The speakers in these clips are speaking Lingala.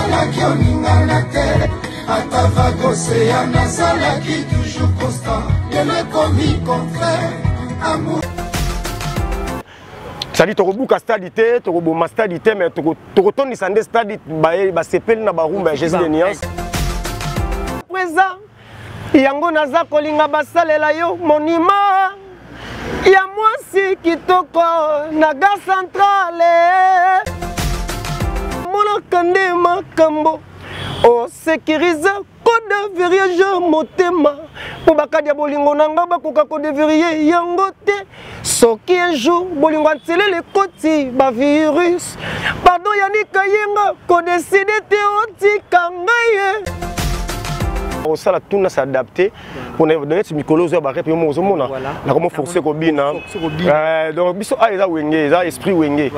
nazalaki oningana te ata vagoseya nazalaki toujours constant lelo ekomi contraire amour. C'est-à-dire tokobuka stadité, tokoboma stadité, mais tokotondisa nde stadi basepeli na barumba Jésus de Niance. Présent yango naza kolinga basalela yo monima ya mwasi kitoko na gare centrale monaka nde makambo o sécurise code verriage motema po bakadi ya bolingo nanga bakoka code verrier yango te soki un jour bolingo antelele koti ba virus pardon yanika yenga ko décider te otika ngai on sala tuna s'adapter pour donner ce micro zo ba rep yo mozo mona na comment forcer ko bina donc biso a eza wenge eza esprit wenge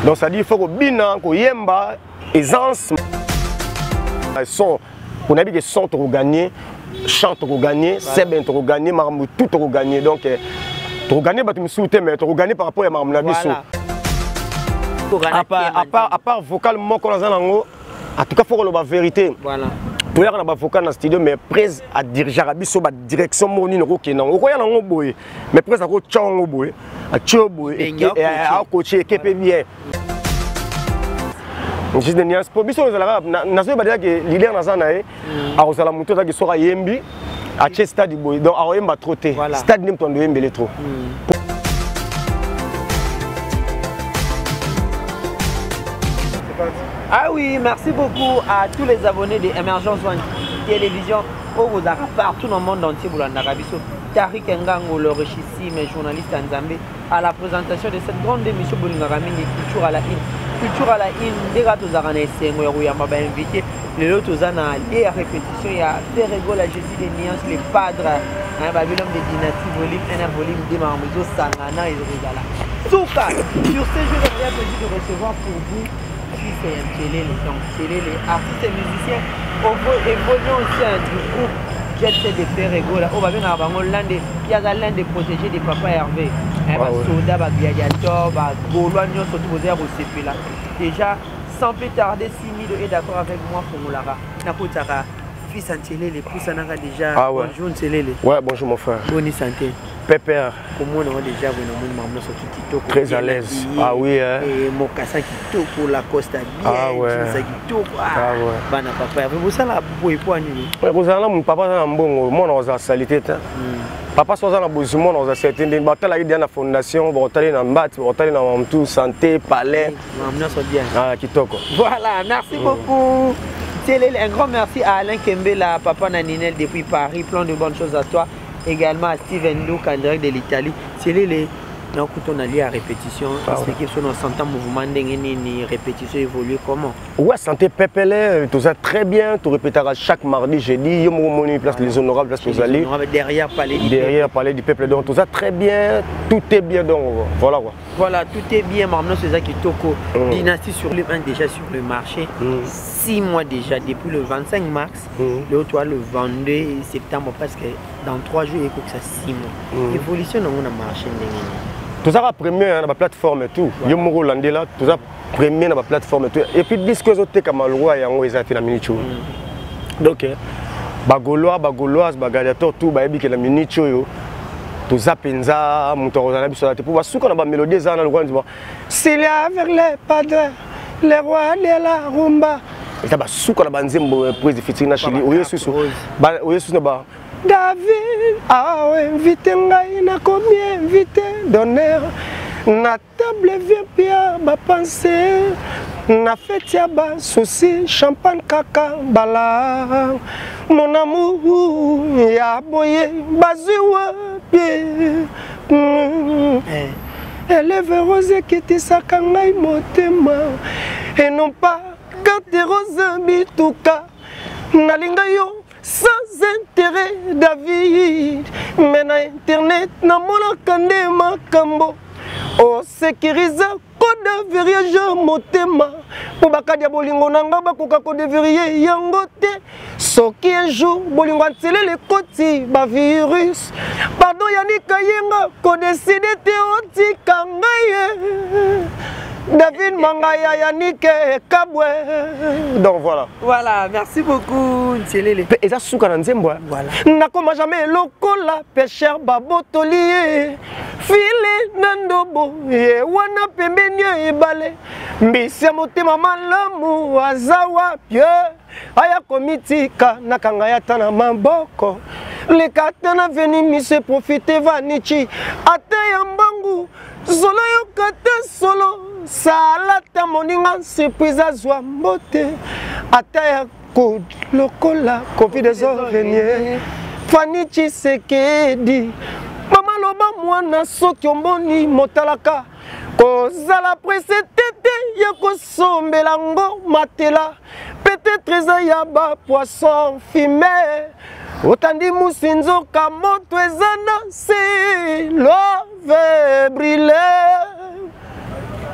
donc ça dit il faut ko bina ko yemba aisance son on a dit que son to gagner chant to gagner c'est bien to gagner maramou tout to gagner donc to gagner ba tu me souhaiter mais to gagner par rapport à maramou na biso à part vocalement qu'on a nango en tout cas faut que la vérité voilà to ya na ba vocal na studio mais presse à diriger biso ba direction moni no ke nango ko ya nango boye mais presse ko tchongo boye a tchobo et a coacher équipe bien. Jésus de Niance pour biso ezala na so ba que leader na sana a ozala muto ta ki soka yembi a che stade boy donc a yemba trotter stade nim tondo yembele trop. Ah oui, merci beaucoup à tous les abonnés de Emergence One Télévision. Vous avez partout dans le monde entier pour l'Arabiso. Tariq Ngango, le richissime journaliste en Zambie, à la présentation de cette grande émission Bolingaramini, Culture à la Une. Culture à la Une, des gars tous à invité. Les autres aux et à répétition, il y a Ferrego, la Jésus des Niances, les padres, Babylone des dynasties, volume 1, volume 2, Marmozo, Sangana et Rosala. Souka, sur ce jeu, j'ai bien plaisir de recevoir pour vous. C'est les artistes et musiciens évoluent aussi du groupe Jet Set de Ferrego. On va venir avoir l'un des protégés de Papa Hervé. Soda, Gladiator, Gaulois, surtout aux airs au CP là. Déjà, sans plus tarder, Simi est d'accord avec moi pour Molara. Nakotara, fils Antélé, les pouces en déjà. Bonjour Antélé. Ouais, bonjour mon frère. Bonne santé. Pépère. Comment on a déjà vu nos sur TikTok. Très à l'aise. Ah oui. Hein. Et mon cassin qui toque pour la Costa bien. Ah ouais. Ça qui toque. Ah ouais. Bana papa. Vous ça la boue pour nous. Ouais, vous allez mon papa dans bon, moi on a salité. Papa soit dans la besoin on a certains des batailles là dans la fondation, on va aller dans bat, on va aller dans tout santé, palais. Maman soit bien. Ah qui toque. Voilà, merci beaucoup. Un grand merci à Alain Kembela, papa Naninel depuis Paris, plein de bonnes choses à toi. Également à Steven Luke en direct de l'Italie. C'est les donc on a lié à répétition. Expliquer sur nos santé mouvement ni répétition évolue comment. Ouais, santé pépélé, tout ça très bien. Tu répéteras chaque mardi, jeudi. Yo mon place les honorables place aux alliés. Derrière palais du peuple. Donc tout ça très bien, tout est bien donc voilà quoi. Voilà, tout est bien. Maintenant c'est ça qui toko. Dynastie sur le 1 déjà sur le marché. 6 mois déjà depuis le 25 mars. Le toi le 22 septembre parce que dans 3 jours il faut que ça 6 mois. Évolution dans on a marché. Tout ça va premier dans la plateforme et tout. Yo mo Hollande là, tout ça premier dans la plateforme et tout. Et puis disque autres comme loi yango ezati na minicho. Donc bagolois, bagadiateur tout ba yebi que la minicho yo. Tout ça penza muto ozana biso te pour suka na ba mélodie za na loi ndimo. S'il y a vers les padres, les rois de la rumba. Et ça ba suka na banzembo prise de fitina chili. Oyo susu. Ba oyo susu ba David a invité ngai na combien invité d'honneur na table vient Pierre ba penser na fête ya ba souci champagne kaka bala mon amour ya boye baziwa pied élève rose qui te sakangai motema et non pas quand te rose bituka nalinga yo sans intérêt David mais na internet na mona kande makambo o sécurise code verriage motema pour bakadi ya bolingo nanga bakoka code verrier yango te soki un jour bolingo antelele koti ba virus pardon yanika yenga ko décider te otika ngai David Mangaya Yannick Kabwe. Donc voilà. Voilà, merci beaucoup Ntielele. Et ça souka na nzembo. Voilà. Nakoma jamais lokola pêcheur babotoli. File nandobo ye wana pembeni ebale. Mbisi motema malamu azawa pie. Aya komitika nakanga yata na maboko. Le katana veni mi se profiter vanichi. Ate yambangu solo yo kata solo. Salata moninga surprise azwa mbote. Ate ya kud lokola kofi des oreniers. Fanichi sekedi. Mama loba mwana soki omboni motalaka. Kozala presse tete ya kosombela ngo matela. Peut-être eza ya ba poisson fumé. Otandi musinzo kamoto ezana si love brûler.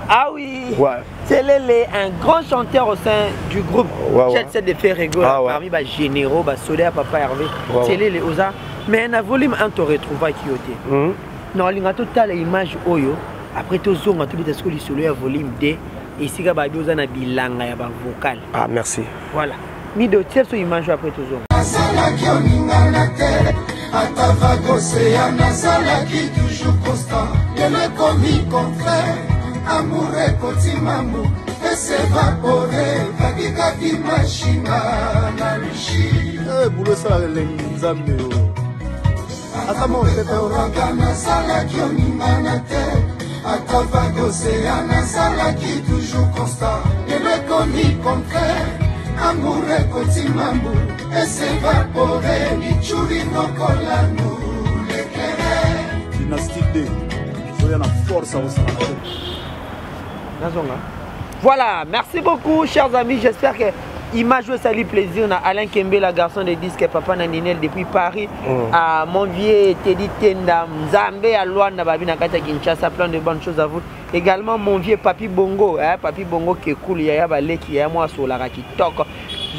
Ah oui, ouais. Ntielele, un grand chanteur au sein du groupe Jet Set de Ferrego, parmi les généraux, les soldats, Papa Hervé, Ntielele, Oza, mais un volume un te retrouve qui est. Non, il y a total image Oyo, après tout ça, on a tout le temps sur volume D, et si vous avez besoin de bilanga, il y a un vocal. Ah, merci. Voilà. Mais de tiers sur image après tout ça. Toujours constant, il est commis contraire. Amour et petit mamou, et s'évaporer, Kaki machina, Nalishi. Eh, boulot ça, les Nzambe. Atamo, c'est un organe, Salaki, Oninganate, Atavago, c'est un Salaki, toujours constant, il est commis contraire. Amour et petit mamou, et s'évaporer, Nichuri, Nokolanou, l'éclairé. Dynastie D, il y a une force au sein. Voilà, merci beaucoup chers amis, j'espère que l'image ça lui plaisir. Alain Kembe, la garçon de disque Papa Naninel depuis Paris, à mon vieux Teddy Tenda, Nzambe à Luanda, Babina Kata Kinshasa, plein de bonnes choses à vous. Également mon vieux Papi Bongo, Papi Bongo qui est cool, il y a qui est moi sur la TikTok.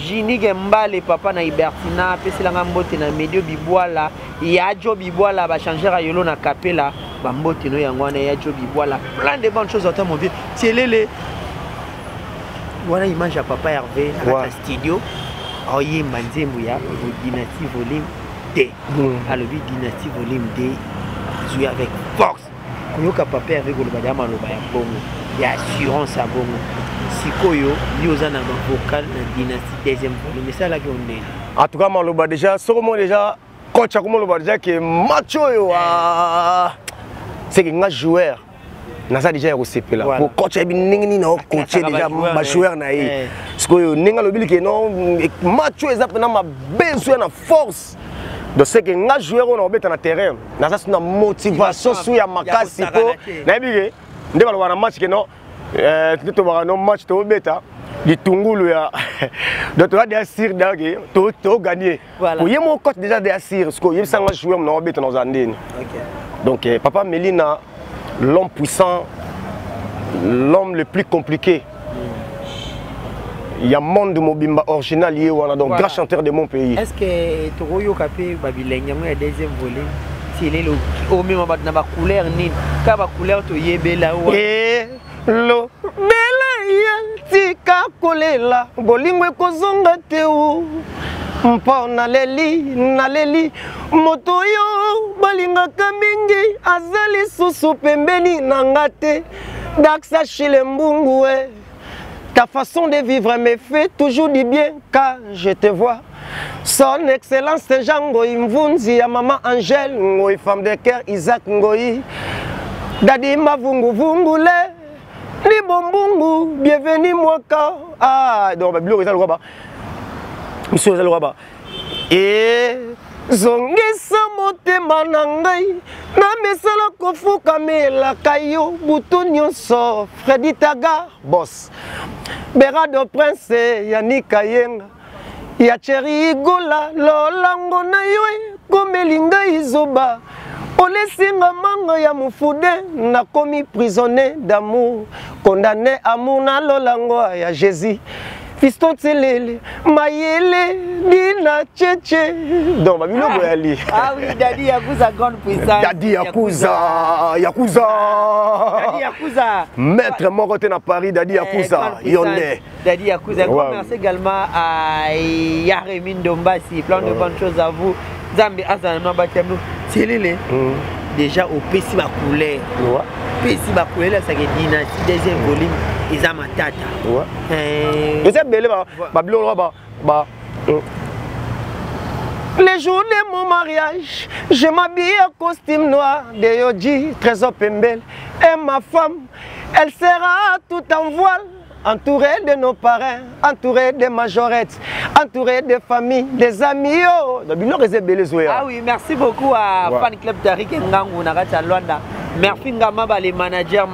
Jini Gemba, les papas na Ibertina, Pesselanga Mbote na Medio Biboala, Yadjo Biboala, va changer à Yolo na Capella, Bambote no Yangwana, Yadjo Biboala, plein de bonnes choses à mon vieux. Tielele. Voilà l'image à Papa Hervé, à la studio. Oye Manzemouya, Dynastie Volume D. À le Dynastie Volume D, jouer avec force. Koyoka Papa Hervé, Golobadama Lobaya Bongo, il y a assurance à Bongo. Sikoyo, Liozana vocal, la dynastie deuxième volume. Mais ça là qu'on est. En tout cas, Maloba déjà, sûrement déjà, quand tu as commencé déjà que macho c'est un joueur. Nasa déjà au CP là. Pour quand tu as bien non coaché déjà ma joueur na yi. Parce que ninga lobili que non macho exactement ma besoin de force. Donc c'est que un joueur on obet na terrain. Nasa c'est une motivation sur ya makasi ko. Na bige. Ndeba lo wana match que non. Tu vas un match au bêta du Tungulu donc tu vas décider d'aller tu gagner pour y mon coach déjà décider parce que il s'en jouer on bêta dans andine donc papa Melina l'homme puissant l'homme le plus compliqué il y a monde mobimba original lié voilà donc grand chanteur de mon pays. Est-ce que Toroyo Kapé Babilène y deuxième volet si il est au même na ba couleur ni ka ba couleur to yebela lo bela ya tika kolela bolingo ekozonga te o mpo naleli moto yo balingaka mingi azali susu pembeni na nga te Daxa Chile Mbungu ta façon de vivre me fait toujours du bien quand je te vois. Son excellence Jean Ngoyi Mvunzi ya maman Angèle Ngoyi femme de cœur Isaac Ngoyi Dadi Mavungu Vungule Ni Bombungu bienvenue Mwaka. Ah donc Babilo est le roi. Monsieur le roi. Et zongisa motema na ngai na mesala kofuka melaka yo butu nyonso Freddy Taga boss Berado Prince Yannick Kayenga ya Cheri Gola lolango na yo komelinga izoba olesinga manga ya mufude nakomi prisonnier d'amour condamné amour na lolango ya Jésus Fiston Tselele, Mayele, Nina Tchétché. Donc, ma biloko yali. Ah oui, Daddy Yakuza, grande puissance. Daddy Yakuza. Daddy Yakuza. Maître Moroté à Paris, Daddy Yakuza. Yondé. Daddy Yakuza. Merci également à Yaremin Dombasi. Plein de bonnes choses à vous. Zambi Azana Batemou. Tselele. Déjà au PC Bakoulé. PC Bakoulé, là, ça qui est dynastie, deuxième volume. Ils ont ma tata. Et c'est belle, les jours de mon mariage, je m'habille en costume noir de Yoji, trésor Pembel. Et ma femme, elle sera tout en voile, entourée de nos parrains, entourée de majorettes, entourée de familles, des amis. Ah oui, merci beaucoup à Fan Club Tariq Ngangu Nagata Luanda. Merci Ngama les managers,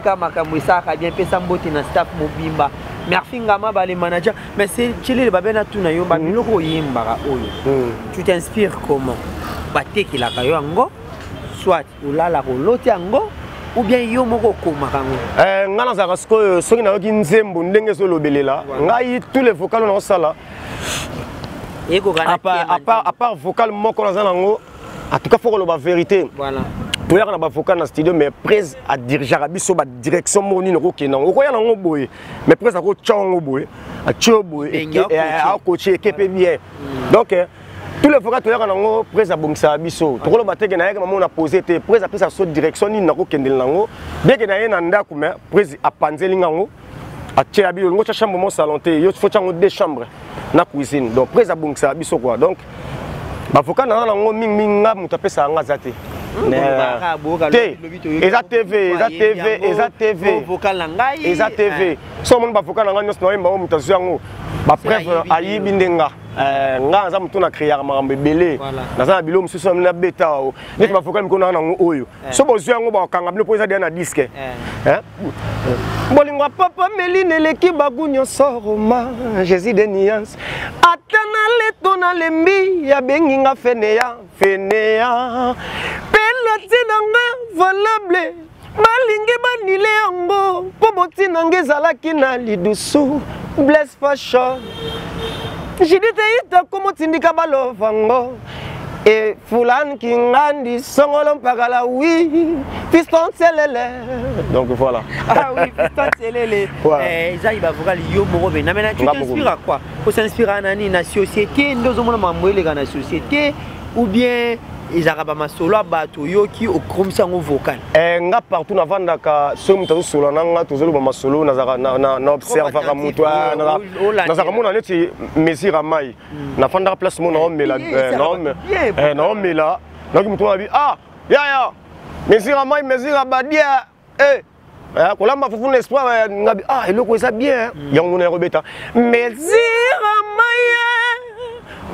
comme Makamwisa, bien Pesambote na staff Mobimba. Merci Ngama les managers. Mais c'est Chili le Babena Tunayo, Babiloko Yimbara Oyo. Tu t'inspires comment? Bate qui la Kayango, soit ou la Rolote Ango, ou bien Yomoko Komarango. Ngana Zarasko, ceux qui n'ont qu'une zembo, n'engue solo belela. Ngai tous les vocales dans sala. À part vocal, mon en tout cas, il faut que la vérité. Voilà. Pour y avoir un vocal dans le studio, mais presse à diriger la direction moni mais presse à coacher à coacher bien. Donc tous les vocaux sont presse à bongsa biso. Tout le matin on a posé presse après sa direction ni na ko kendel nango. Bien que na yena ndako mais presse à panzeli nango. À Tchéabi, on a chambre mon salon il faut chango deux chambres na cuisine. Donc presse à bongsa biso quoi. Donc ba vocal na nango minga mutape sa ngazate. Eza TV, eza TV, eza TV. Eza TV. So mon ba vocal nga nyos no yemba o mutazu yango. Ba preuve ayibi ndenga. Nga za mutuna créer makambe belé. Naza bilo mususu na beta o. Net ba vocal mkona nango oyo. So bozu yango ba kanga bino po eza dia na disque. Bolingo papa Meline leki bagunyo soroma. Jésus de nuance. Atana le tona lembi ya benginga fenea, fenea. Valable balingi banile yango po botina ngezalaki na lidusu bless fashion jidite ita komo tindika balovango et fulan kingandi songolo mpakala oui Fiston Tselele. Donc voilà. Ah oui, Fiston Tselele. Ils va vocal yo moro bena mais tu t'inspires à quoi? Pour s'inspirer à nani na société ndozo mona mamwele na société ou bien ils arabes ma solo bato yo qui au chromsango vocal nga partout na vanda ka so mutazo solo nanga tozolo ma solo na observe ka muto na za kamona neti mesira mai na fanda place mon omela non mela donc muto abi ya mesira mai mesira badia kolamba fufu l'espoir ngabi eloko eza bien yango na robeta mesira mai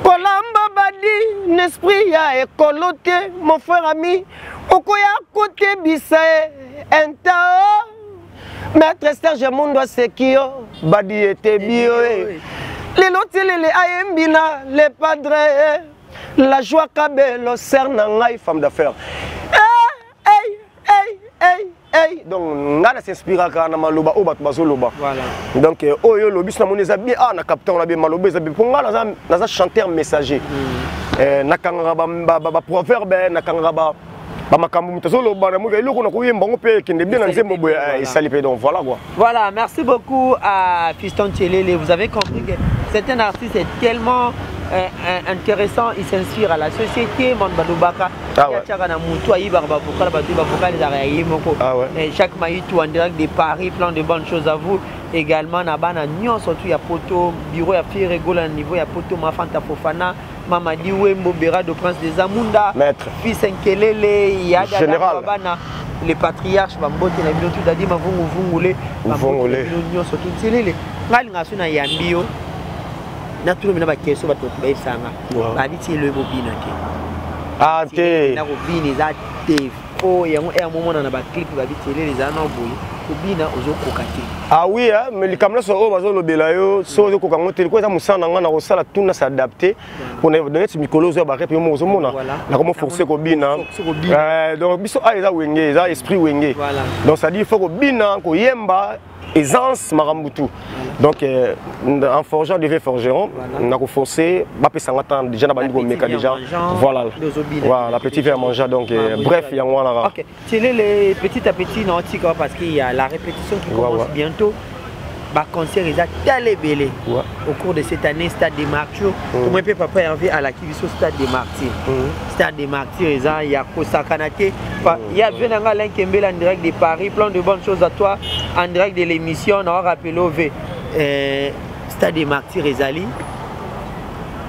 Kolamba badi, n'esprit ya ekolote, mon frère ami, okoya kote bisae, entao, maître Serge Mundo Sekio, badi ete bio, les lotelele ayembina, les padres, la joie kabelo, cernangai, femme d'affaires. Donc, on a s'inspiré à Maloba, au Batbazoloba. Donc, oyo lobby, na moneza bien, na capteur, on a bien Maloba, pour moi, na chanteur messager. Na kangaba ba proverbe, na kangaba ba makambu mutazoloba, na muga iloko na kuyemba ngope kende bien na nzembo boya salipé donc voilà quoi. Voilà, merci beaucoup à Fiston Tselele. Vous avez compris que c'est un artiste tellement intéressant, il s'inspire à la société, Mandbalubaka. Chaque maïtou en direct de Paris, plein de bonnes choses à vous. Également, Nabana Nyon, surtout il y a Poto, bureau, il y a fait rigoler à niveau, il y a Poto, Mafanta Fofana, Mamadi Wembo, Bera de Prince des Amunda, Fils Nkelele, il y a Babana, les patriarches, Bambote, la Bilotu, Dadi, Mavungu, Vungule, Bambote, Nyon, surtout Tselele. Ngalingasuna Yambio. Naturellement, il y a des choses qui sont très le bobine. Ah, ok. Na bobine, ça défaut. Il y a un moment dans la clip qui va les anneaux. Bobine, aux autres cocatés. Ah oui, mais les caméras sont au bazar le belayo, sont aux cocatés. Quoi, ça me semble dans la salle, tout n'a s'adapté. On est donné ce micro, ça va répéter mon zomona. La comment forcer bobine. Donc, biso a ça wenge, ça esprit wenge. Donc ça dit il faut bobine, ko yemba. aisance marambutu. Donc en forgeant devait forgeron, on a forcé, déjà voilà. Voilà, la petite verre manger donc bref il y a moi. OK. C'est les petit à petit non parce qu'il y a la répétition qui commence bientôt. Bah concert ils a tellement belé au cours de cette année Stade des Martyrs. Comment peut papa Hervé à la qui Stade des Martyrs. Stade des Martyrs il y a Kosakanate, il y a Venanga Alain Kembele en direct de Paris, plein de bonnes choses à toi en direct de l'émission on a rappelé au Stade des Martyrs Ezali.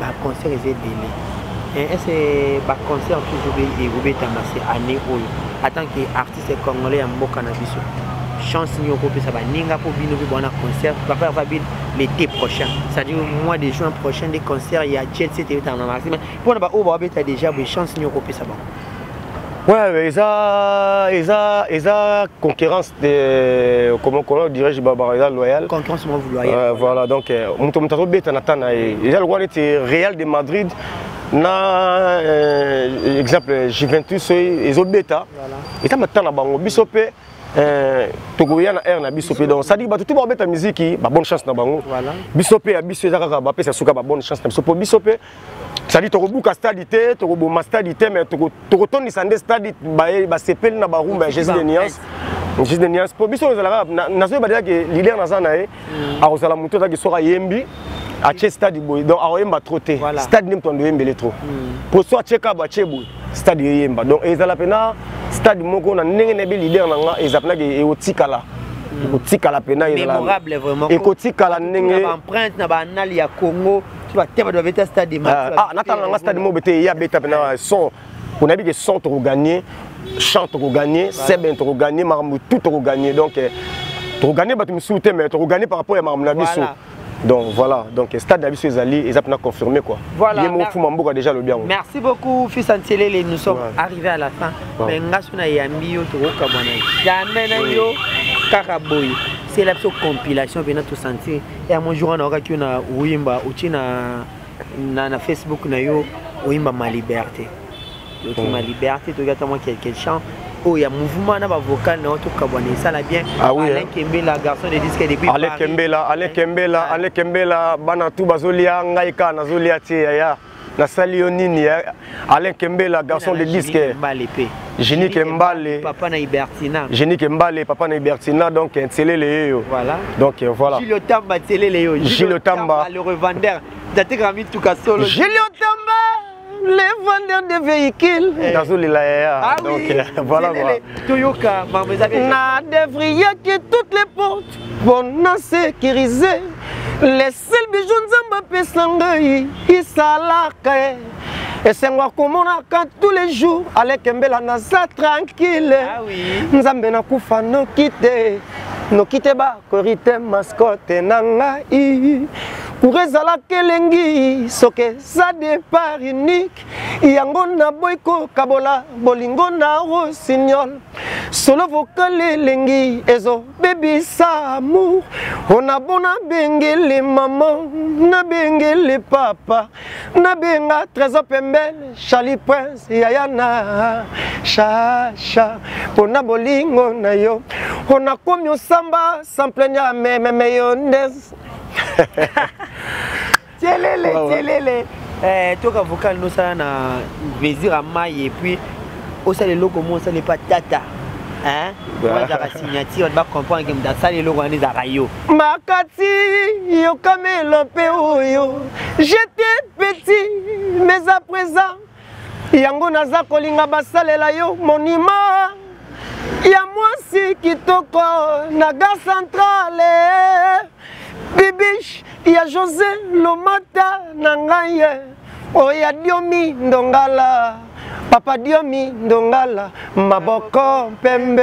Bah concert ils est belé. Est-ce bah concert toujours et vous tamassé année où en tant qu'artiste congolais en Mboka na biso. Chance n'y a ça va ninga pour venir voir un concert papa va bien l'été prochain c'est-à-dire au mois de juin prochain des concerts il y a Jet Set et dans maximum pour ne pas au bas déjà mais chance n'y a ça va ouais ça concurrence de comment on dirait je Barbarella loyal concurrence moi vous loyal voilà donc on tombe bête natana et le roi était Real de Madrid na exemple Juventus et Zobeta et ça maintenant na bango bisopé Togoya na air na bisope donc ça dit ba tout ba beta musique ba bonne chance na bango voilà bisope ya biso ezaka ba pesa suka ba bonne chance na bisope bisope ça dit tokobuka stadité tokoboma stadité mais tokotoni sande stadité ba sepel na ba rumba Jésus de Nias pour biso ezala na zo ba que leader na zana e a kozala muto ta ki soka yembi a che stade boy donc a yemba troté stade nim tondo yembele trop pour soit cheka ba chebu stade yemba donc ezala pena stade moko na ndenge na be leader na nga ezapna ke otikala otikala pena ezala mémorable vraiment ekotikala ndenge empreinte na ba anali ya Congo tu vas te ba beta stade natala nga stade mo bete ya beta pena son on a dit que son to gagner chant to gagner seben to gagner maramou tout to gagner donc to gagner ba tu me souhaiter mais to gagner par rapport à maramou na biso. Donc voilà, donc stade d'Abisso Ezali, ils ont confirmé quoi. Voilà. Déjà le bien. Merci beaucoup, fils Antelele, nous sommes arrivés à la fin. Mais ngasuna yambio to kabana. Jamais na yo kakaboy. C'est la compilation venant tout sentir. Et à mon jour on aura na Wimba ou na Facebook na yo Wimba ma liberté. Donc ma liberté, tu regardes moi quelqu'un chant. Oh, il y a un mouvement na vocal na to kabane ça la bien. Alain Kembela garçon de disque depuis Paris. Alain Kembela bana tout bazolia ngaika na zolia ti ya na salionini Alain Kembela garçon de disque. Génie Kembale papa na Ibertina. Génie Kembale papa na Ibertina donc Ntelele yo. Voilà. Donc voilà. Gilles Tamba Ntelele yo. Gilles Tamba le revendeur. Date grami tout ka solo. Gilles Tamba les vendeurs de véhicules. Donc voilà. Toyoka, na devrier que toutes les portes vont sécuriser. Les seuls bijoux nzamba pesangai isalaka. Et c'est moi comme on a quand tous les jours avec Kembela nasa tranquille. Ah oui. Nzambe na kufa no quitte ba korite mascotte nangai. Pour ezala kelengi soke sa départ unique yango na boyko kabola bolingo na rossignol solo vocal elengi ezo baby sa amour on a bona bengele maman na bengele papa na benga trésor pembele Charlie Prince yayana chacha pona bolingo na yo on a komyo samba sans plaignard mais mayonnaise. Tielele. Toka vocal nous ça na plaisir à maille et puis au ça les logos moi ça n'est pas tata. Hein? Moi la signature on va comprendre que dans ça les logos on est à rayo. Makati yo kamelo pe oyo. J'étais petit mais à présent yango naza kolinga basalela yo monima. Ya mwasi kitoko naga centrale. Bibish, il y a José Lomata Nangaye, oh il y a Diomi Ndongala, Papa Diomi Ndongala, Maboko Pembe,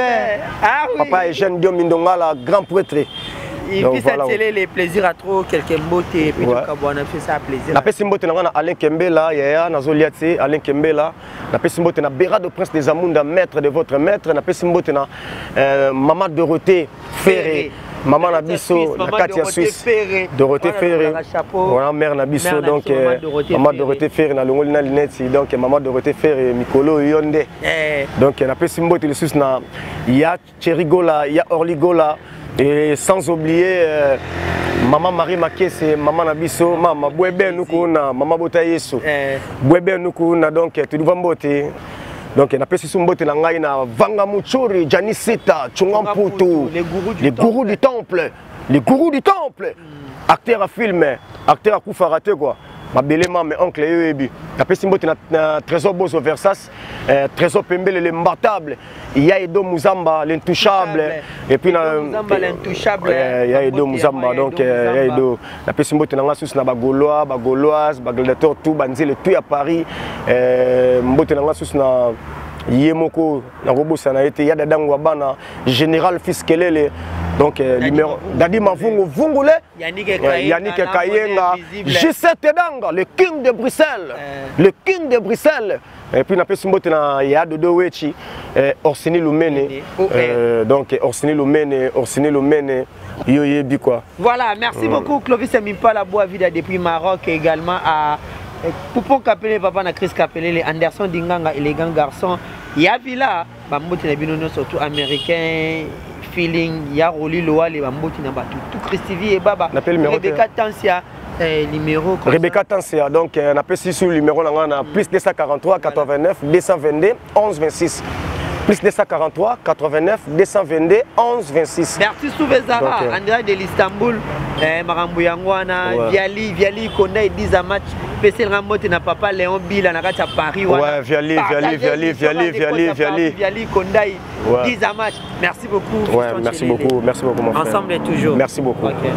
Papa Eugène Diomi Ndongala, grand prêtre. Et puis ça télé les plaisirs à trop quelques beautés et puis du Kabouana fait ça plaisir. La peste mbote na Alain Kembela, yaya na Zoliati, Alain Kembela, la peste mbote na Béra de Prince des Amunda, maître de votre maître, la peste mbote na Maman Dorothée Ferré. Maman Nabiso, la Katia Suisse, Dorothée Ferré, voilà mère Nabiso, donc Maman Dorothée Ferré, na Longolina Linetti, donc Maman Dorothée Ferré, Mikolo Yonde, donc la peste mbote le Suisse na, il y a Cherigola, il y a Orligola. Et sans oublier maman Marie Makese, maman Nabiso, maman Bwebe Nukuna, maman Botayeso. Bwebe Nukuna, donc tu dois m'boter. Donc on a fait ce mbote na ngai na Vanga Muchuri, Janisita, Chungamputu, les gourous du temple. Les gourous du temple. Acteur à film, acteur à coup faraté quoi. Ma belle-maman, mes oncles et eux, la pessimbote na Trésor Bozo Versas, Trésor Pembele, l'imbattable, il y a Edo Muzamba, l'intouchable, et puis Muzamba, l'intouchable, il y a Edo Muzamba, donc il y a Edo, la pessimbote na sous na Bagolois, Bagoloise, Bagolateur, tout, Banzile, tout à Paris, Mbote na sous na Yemoko, na Robosa na été, il y a Dadang Wabana, Général Fiskelele. Donc, numéro Dadi Mavungu Vungule, Yannick Kayenga, J7 Tedanga, le king de Bruxelles. Le king de Bruxelles. Et puis, il y a Dodo Wechi, Orsini Lumene. Donc, Orsini Lumene, Yoyebi quoi. Voilà, merci beaucoup Clovis Mimpala Boavida depuis Maroc et également à Poupon Capelé, papa na Chris Capelé, Anderson Dinganga, élégant garçon. Yavila, Bambote Nabinono, surtout américain. Feeling, ya Roli Loa, les Bamboti Nabatu, tout Christivi et Baba. Rebecca Tansia, numéro. Rebecca Tansia, donc on appelle sur le numéro plus 243 89 222 11 26. Plus 243 89 222 11 26. Merci Souvezara, Andrea de l'Istanbul, Marambu Yangwana, Viali Konde, 10 à match. PC Ramote n'a papa Léon Bila n'a qu'à Paris. Ouais, Viali Kondai, 10 à match. Merci beaucoup. Ouais, merci beaucoup mon frère. Ensemble et toujours. Merci beaucoup. Okay.